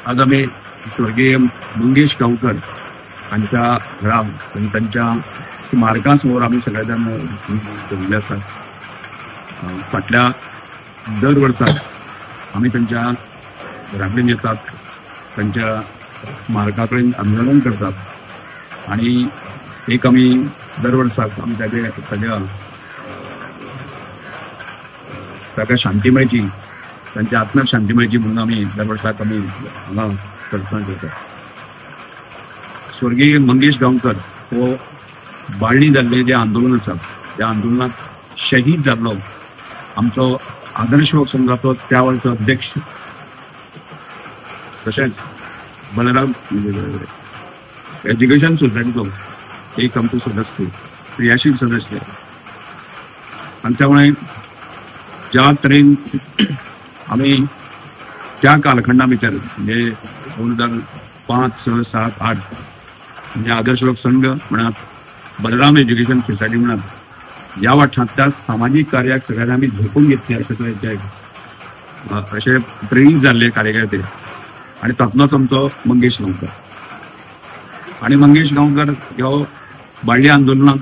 आज आम्ही स्वर्गीय मंगेश गावकर यांच्या घरा आणि त्यांच्या स्मारकासमोर आम्ही सगळेजण जमले असतात. फाटल्या दर वर्साक आम्ही त्यांच्या घराकडेन येतात, त्यांच्या स्मारकाकडेन आंदोलन करतात आणि एक आम्ही दर वर्साक आमी ताका शांती मेळची, त्यांच्या आत्म्याक शांती मेळची म्हणून आमी दर वर्साक आमी हांगा प्रार्थना करतात. स्वर्गीय मंगेश गांवकर हो बाळणी जाल्लें जे आंदोलन आसा त्या आंदोलनात शहीद जाल्लो आमचो आदर्श लोक संघाचो त्या वेळचो अध्यक्ष, तशेंच बलराम एज्युकेशन सोसायटीचो एक आमचो सदस्य, क्रियाशील सदस्य. आणि त्यामुळे ज्या तरेन आम्ही त्या कालखंडा भितर म्हणजे 2005, 6, 7, 8 म्हणजे आदर्श लोक संघ म्हणत, बलराम एज्युकेशन सोसायटी म्हणत, या वाठारांतल्या सामाजिक कार्याक सगळ्यांनी आम्ही झोपून घेतले असे प्रेरीत जाल्ले कार्यकर्ते. आणि तातूंतच आमचो मंगेश गांवकर. आणि मंगेश गांवकर ह्यो बाळ्ळी आंदोलनात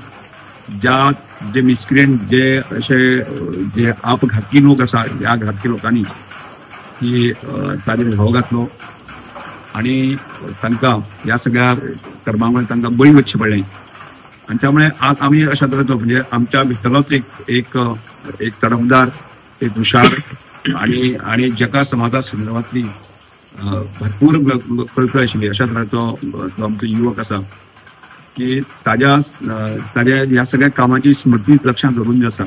जे मिसक्रियंट जे असे जे आपघातकी लोक आसा, ह्या घातकी लोकांनी की ताजेर घाव घातलो आणि तांकां ह्या सगळ्या कर्मामुळे तांकां बळी वचचें पडलें. आणि त्यामुळे आज आम्ही अशा तरेचो म्हणजे आमच्या भितरलोच एक तडफदार, एक हुशार आणि जगा समाजा संदर्भातली भरपूर कळकळ आशिल्ली अशा तरेचो आमचो युवक आसा की ताज्या ह्या सगळ्या कामाची स्मृती लक्षात धरून जे आसा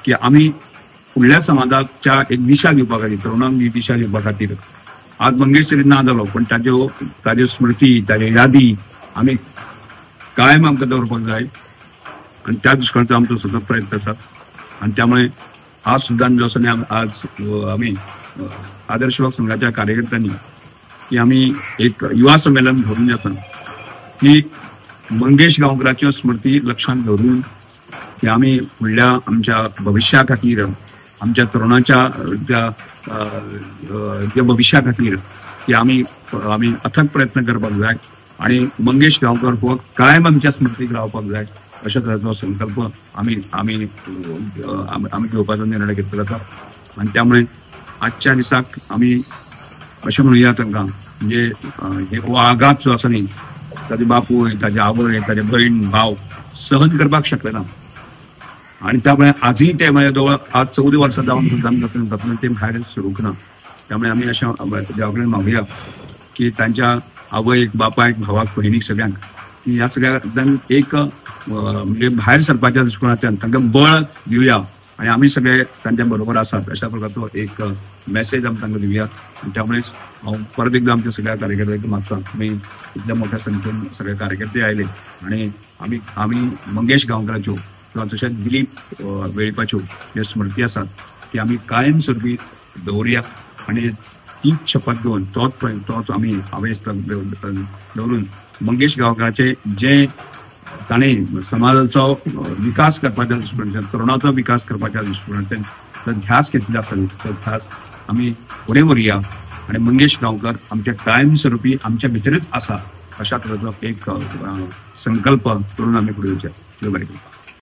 की आमी फुडल्या समाजाच्या एक दिशा दिवपा खातीर, तरुणांक दिशा दिवपा खातीर आज मंगेश तरी ना जालो, पण ताज्यो स्मृती, ताज्यो यादी आमी कायम आमकां दवरपाक जाय. आणि त्या दृश्टीन आमचो सतत प्रयत्न आसा. आणि त्यामुळे आज सुद्धा जसं आज आम्ही आदर्श लोक संघाच्या कार्यकर्त्यांनी की आम्ही एक युवा संमेलन धरून जे आसा की मंगेश गांवकराच्यो स्मृती लक्षात धरून की आम्ही फुडल्या आमच्या भविष्या खातीर, आमच्या तरुणाच्या त्या भविष्या खातीर की आम्ही अथक प्रयत्न करपाक जाय. आणि मंगेश गांवकर हो कायम आमच्या स्मृतीक रावपाक जाय अशा तरेचो संकल्प आम्ही घेवपाचो निर्णय घेतलो आसा. आणि त्यामुळे आजच्या दिसाक आम्ही अशें म्हणुया तांकां म्हणजे हो आघात जो आसा न्ही, ताजे बापूय, ताजे आवय, ताजे बहीण भाव सहन करपाक शकले ना. आणि त्यामुळे आजही ते जवळ आज 14 वर्सां जावन सुद्दां ते भायर सुरूंक ना. त्यामुळे आम्ही अशा देवा कडेन मागुया की तांच्या आवयक, बापायक, भावाक, भयणीक सगळ्यांक ह्या सगळ्यांक एक म्हणजे भायर सरपाच्या दृश्टिकोनांतल्यान तांकां बळ दिवया आणि आम्ही सगळे त्यांच्या बरोबर आसात अशा प्रकारचो एक मेसेज आमी तांकां दिवया. त्यामुळे हांव परत एकदा आमच्या सगळ्या कार्यकर्त्यांक मागता, आमी इतल्या मोठ्या संख्येन सगळे कार्यकर्ते आयले आणि आमी मंगेश गांवकराच्यो किंवा तशेंच दिलीप वेळीपाच्यो ज्यो स्मृती आसात ती आमी कायमस्वरूपी दवरया. आणि तीच शपथ घेवन तोच आमी हावेस दवरून मंगेश गांवकराचे जे ताणें समाजाचो विकास करपाच्या दृश्टिकोनांतल्यान, तरुणाचो विकास करपाच्या दृश्टिकोनांतल्यान जो ध्यास घेतलो आसा तो ध्यास आमी फुडें व्हरया. आणि मंगेश गांवकर आमच्या कायमस्वरूपी आमच्या भितरच आसा अशा तरेचो एक संकल्प करून आमी फुडें वचया. देव बरें करूं.